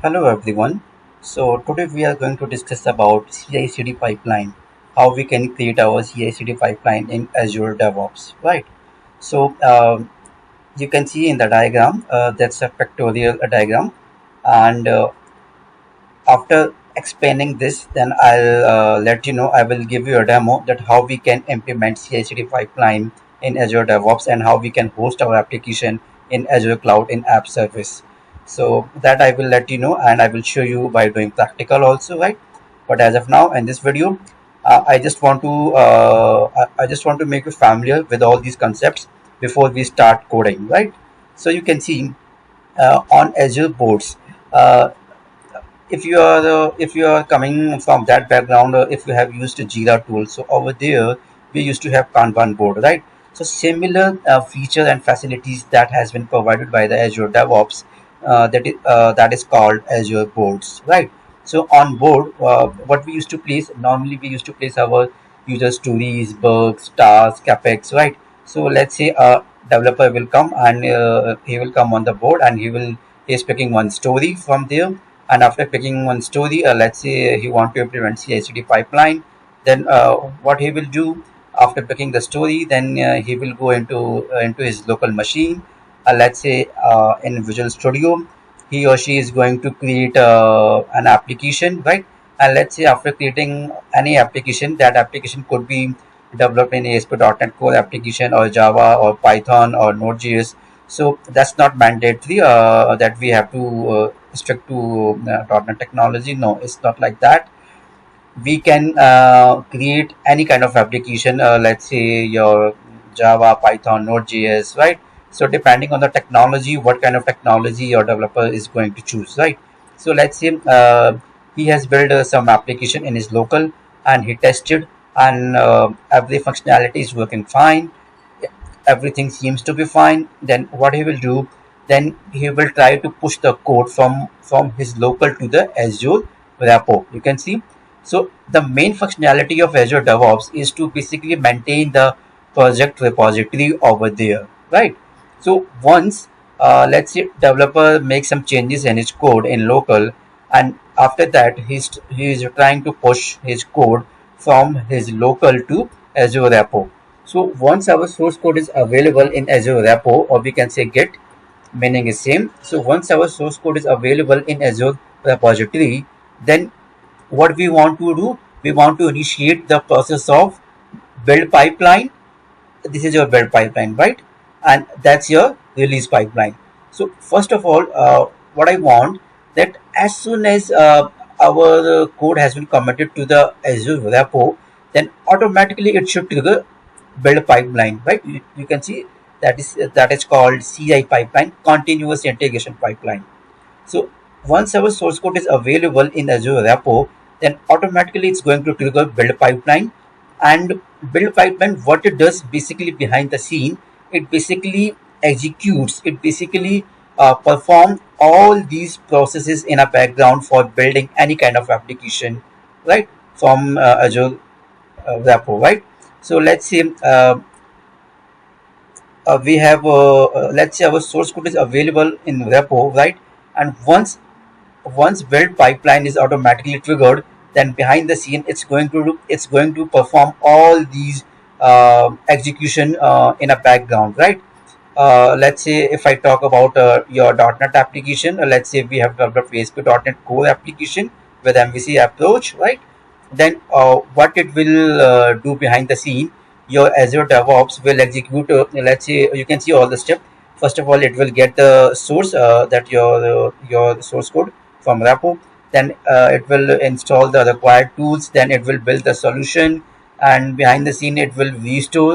Hello everyone. So today we are going to discuss about CI/CD pipeline, how we can create our CI/CD pipeline in Azure Devops, right? So you can see in the diagram that's a pictorial diagram, and after explaining this, then I'll let you know. I will give you a demo that how we can implement CI/CD pipeline in Azure DevOps and how we can host our application in Azure Cloud in App Service. So that I will let you know, and I will show you by doing practical also, right? But as of now, in this video, I just want to make you familiar with all these concepts before we start coding, right? So you can see on Azure boards. Uh, if you are coming from that background, or if you have used a Jira tool, so over there we used to have Kanban board, right? So similar feature and facilities that has been provided by the Azure DevOps, that is called Azure boards, right? So on board, what we used to place, normally we used to place our user stories, bugs, tasks, capex, right? So let's say a developer will come, and he will come on the board, and he is picking one story from there. And after picking one story, let's say he want to implement CI/CD pipeline, then what he will do after picking the story, then he will go into his local machine. Let's say in Visual Studio, he or she is going to create an application, right? And let's say after creating any application, that application could be developed in ASP.NET Core application, or Java, or Python, or Node.js. So that's not mandatory that we have to stick to .NET technology. No, it's not like that. We can create any kind of application, let's say your Java, Python, Node.js, right? So depending on the technology, what kind of technology your developer is going to choose, right? So let's say he has built some application in his local, and he tested, and every functionality is working fine, everything seems to be fine. Then what he will do, then he will try to push the code from his local to the Azure repo, you can see. So the main functionality of Azure DevOps is to basically maintain the project repository over there, right? So once let's say developer makes some changes in his code in local, and after that he is trying to push his code from his local to Azure repo. So once our source code is available in Azure repo, or we can say Git, meaning is same. So once our source code is available in Azure repository, then what we want to do, we want to initiate the process of build pipeline. This is your build pipeline, right? And that's your release pipeline. So first of all, what I want, that as soon as our code has been committed to the Azure repo, then automatically it should trigger build pipeline, right? You can see that is called CI pipeline, continuous integration pipeline. So once our source code is available in Azure repo, then automatically it's going to trigger build pipeline. And build pipeline, what it does basically behind the scene, it basically executes, it basically perform all these processes in a background for building any kind of application, right? From Azure repo, right? So let's say we have let's say our source code is available in repo, right? And once build pipeline is automatically triggered, then behind the scene it's going to perform all these execution in a background, right? Let's say if I talk about your .NET application, let's say we have developed ASP.NET Core application with MVC approach, right? Then what it will do behind the scene, your Azure DevOps will execute, let's say you can see all the steps. First of all, it will get the source, that your source code from repo. Then it will install the required tools. Then it will build the solution, and behind the scene it will restore.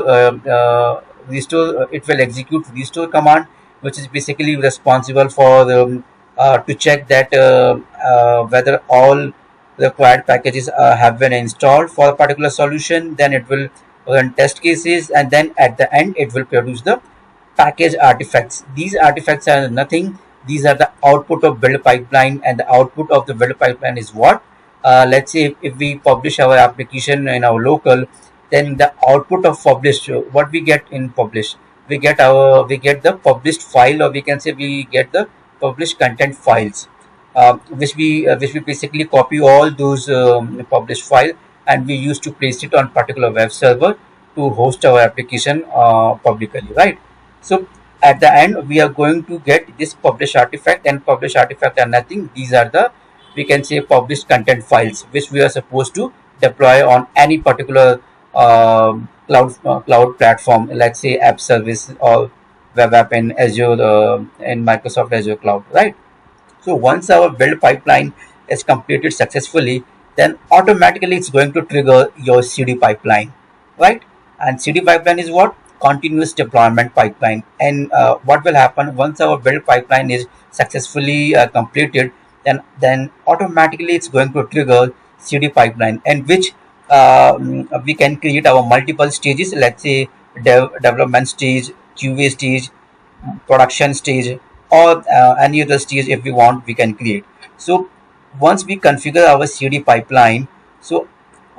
It will execute restore command, which is basically responsible for to check that whether all required packages have been installed for a particular solution. Then it will run test cases, and then at the end it will produce the package artifacts. These artifacts are nothing, these are the output of build pipeline. And the output of the build pipeline is what, let's say if we publish our application in our local, then the output of published, what we get in publish, we get the published file, or we can say we get the published content files. which we basically copy all those published file, and we used to place it on particular web server to host our application publicly, right? So at the end we are going to get this publish artifact, and publish artifact are nothing. These are the, we can say, published content files which we are supposed to deploy on any particular cloud platform, let's say app service or web app in Azure, in Microsoft Azure cloud, right? So once our build pipeline is completed successfully, then automatically it's going to trigger your CD pipeline, right? And CD pipeline is what? Continuous deployment pipeline. And what will happen once our build pipeline is successfully completed? Then automatically it's going to trigger CD pipeline, in which we can create our multiple stages. Let's say development stage, QA stage, production stage, or any other stage. If we want, we can create. So once we configure our CD pipeline, so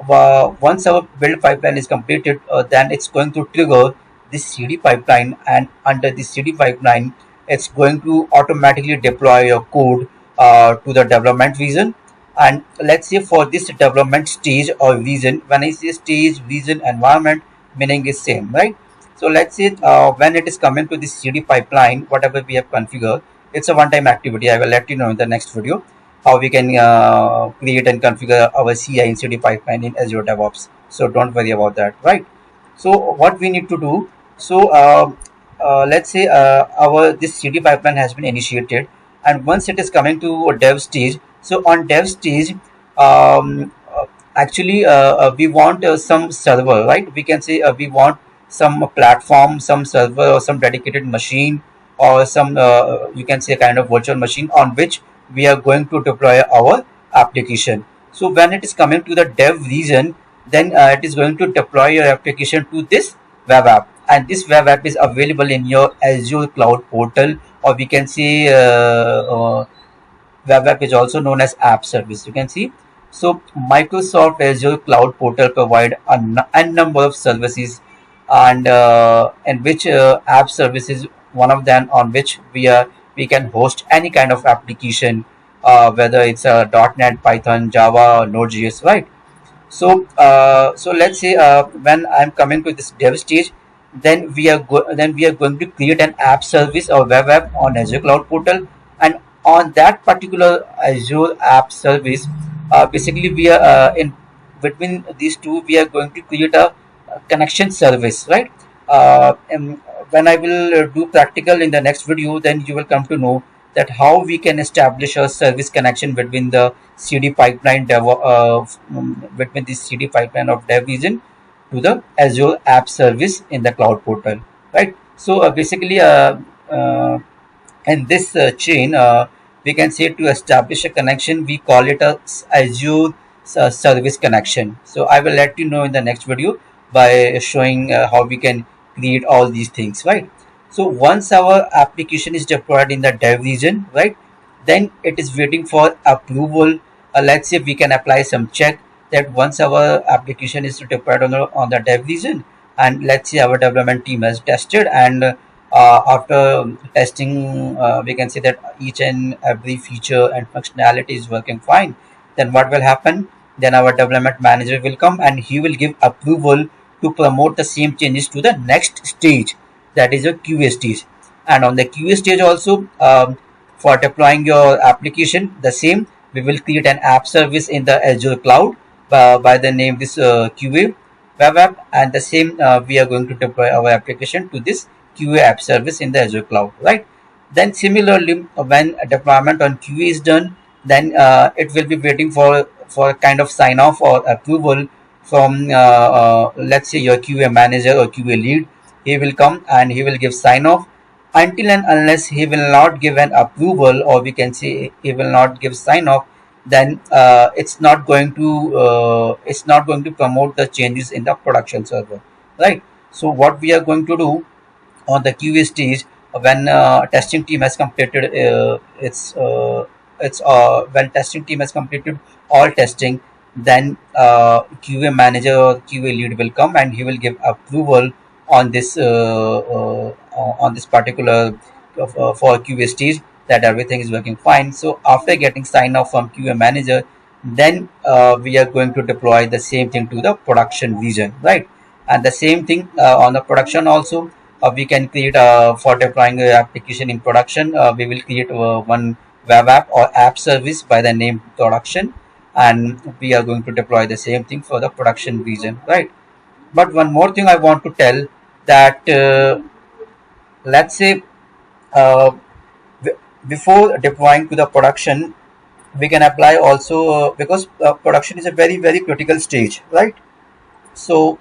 once our build pipeline is completed, then it's going to trigger this CD pipeline, and under this CD pipeline it's going to automatically deploy your code to the development region. And let's say for this development stage or region, when I say stage, region, environment, meaning is same, right? So let's say when it is coming to this CD pipeline, whatever we have configured, it's a one-time activity. I will let you know in the next video how we can create and configure our CI and CD pipeline in Azure DevOps. So don't worry about that, right? So what we need to do, so let's say our this CD pipeline has been initiated, and once it is coming to a dev stage, so on dev stage, actually we want some server, right? We can say we want some platform, some server, or some dedicated machine, or some you can say kind of virtual machine on which we are going to deploy our application. So when it is coming to the dev region, then it is going to deploy your application to this web app, and this web app is available in your Azure cloud portal, or we can say web app is also known as app service. You can see, so Microsoft Azure cloud portal provide a number of services, and in which app service is one of them, on which we can host any kind of application, whether it's a .NET, Python, Java, or Node.js, right? So let's say when I'm coming to this dev stage, then we are going to create an app service or web app on Azure cloud portal, and on that particular Azure app service, basically we are in between these two, we are going to create a connection service, right? And when I will do practical in the next video, then you will come to know that how we can establish a service connection between the CD pipeline between the CD pipeline of dev region to the Azure app service in the cloud portal, right? So basically in this chain, we can say to establish a connection, we call it a Azure service connection. So I will let you know in the next video by showing how we can create all these things, right? So once our application is deployed in the dev region, right, then it is waiting for approval. Let's say we can apply some check that once our application is deployed on the dev region, and let's say our development team has tested, and after testing we can say that each and every feature and functionality is working fine, then what will happen? Then our development manager will come, and he will give approval to promote the same changes to the next stage, that is a QA stage. And on the QA stage also, for deploying your application, the same, we will create an app service in the Azure cloud by the name this QA web app, and the same we are going to deploy our application to this QA app service in the Azure cloud, right? Then similarly, when a deployment on QA is done, then it will be waiting for a kind of sign off or approval from let's say your QA manager or QA lead. He will come and he will give sign off. Until and unless he will not give an approval, or we can say he will not give sign off, then it's not going to promote the changes in the production server, right? So what we are going to do on the QA stage, when testing team has completed when testing team has completed all testing, then QA manager or QA lead will come, and he will give approval on this particular for QA stage. that everything is working fine. So after getting sign off from QA manager, then we are going to deploy the same thing to the production region, right? And the same thing on the production also, we can create for deploying the application in production. We will create one web app or app service by the name production, and we are going to deploy the same thing for the production region, right? But one more thing I want to tell, that let's say uh, before deploying to the production, we can apply also, because production is a very critical stage, right? So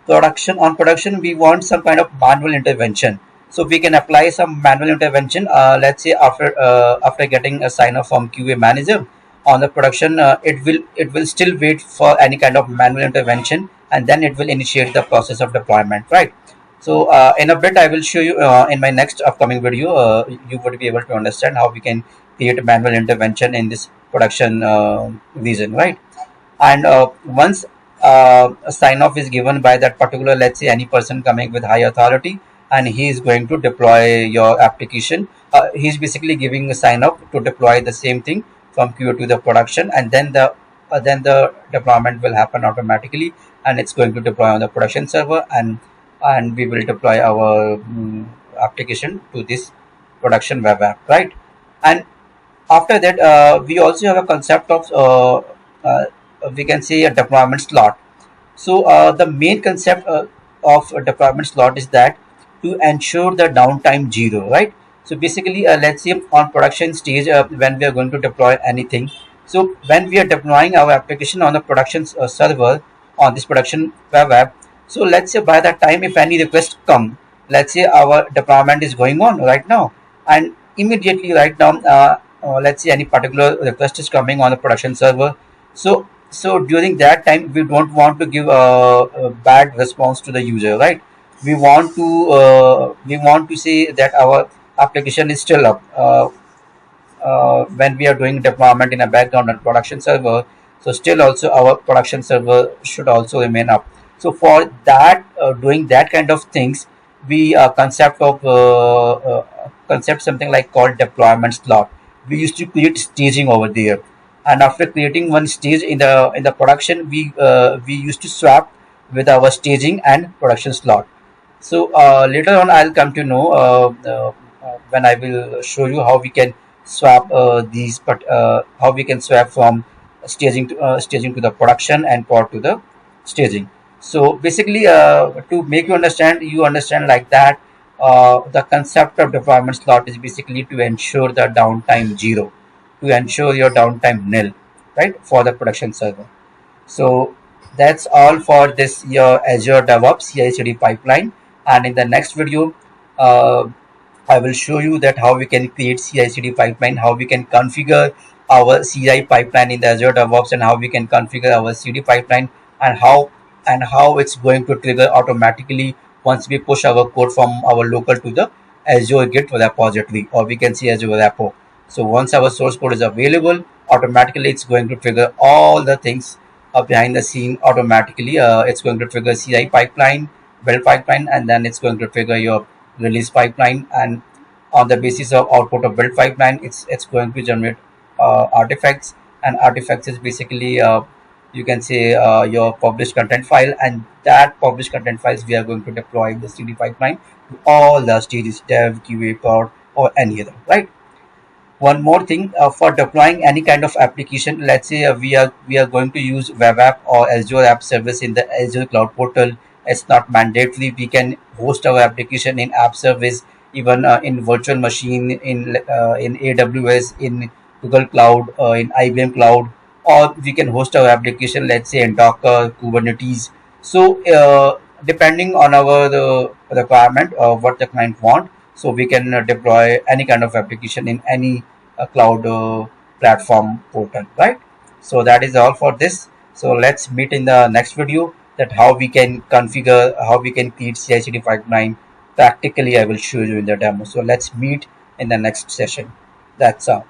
production we want some kind of manual intervention, so we can apply some manual intervention. Let's say after getting a sign off from QA manager on the production, it will still wait for any kind of manual intervention, and then it will initiate the process of deployment, right? So in a bit I will show you in my next upcoming video. You would be able to understand how we can create manual intervention in this production region, right? And once a sign off is given by that particular, let's say, any person coming with high authority, and he is going to deploy your application, he's basically giving a sign off to deploy the same thing from QA to the production, and then the deployment will happen automatically, and it's going to deploy on the production server, and we will deploy our application to this production web app, right? And after that, we also have a concept of we can say a deployment slot. So the main concept of a deployment slot is that to ensure the downtime zero, right? So basically, let's say on production stage, when we are going to deploy anything, so when we are deploying our application on the production server on this production web app, so let's say by that time, if any request come, let's say our deployment is going on right now, and immediately right now, let's say any particular request is coming on the production server. So during that time, we don't want to give a bad response to the user, right? We want to say that our application is still up. When we are doing deployment in a background on production server, so still also our production server should also remain up. So for that, doing that kind of things, we concept something like called deployment slot. We used to create staging over there, and after creating one stage in the production, we used to swap with our staging and production slot. So later on, I'll come to know when I will show you how we can swap these, but how we can swap from staging to the production and prod to the staging. So basically, to make you understand like that. The concept of deployment slot is basically to ensure the downtime zero, to ensure your downtime nil, right, for the production server. So that's all for this your Azure DevOps CI/CD pipeline. And in the next video, uh, I will show you that how we can create CI/CD pipeline, how we can configure our CI pipeline in the Azure DevOps, and how we can configure our CD pipeline, and how it's going to trigger automatically once we push our code from our local to the Azure Git repository, or we can see Azure repo. So once our source code is available, automatically it's going to trigger all the things behind the scene automatically. It's going to trigger CI pipeline, build pipeline, and then it's going to trigger your release pipeline. And on the basis of output of build pipeline, it's going to generate artifacts. And artifacts is basically you can say your published content file, and that published content files we are going to deploy in the CD pipeline to all the stages: dev, QA, prod, or any other, right? One more thing, for deploying any kind of application, let's say we are going to use web app or Azure app service in the Azure cloud portal. It's not mandatory. We can host our application in app service, even in virtual machine, in AWS, in Google cloud, in IBM cloud, or we can host our application, let's say, in Docker, Kubernetes. So depending on our the requirement of what the client want, so we can deploy any kind of application in any cloud platform portal, right? So that is all for this. So let's meet in the next video, that how we can configure, how we can create CI/CD pipeline practically. I will show you in the demo. So let's meet in the next session. That's all.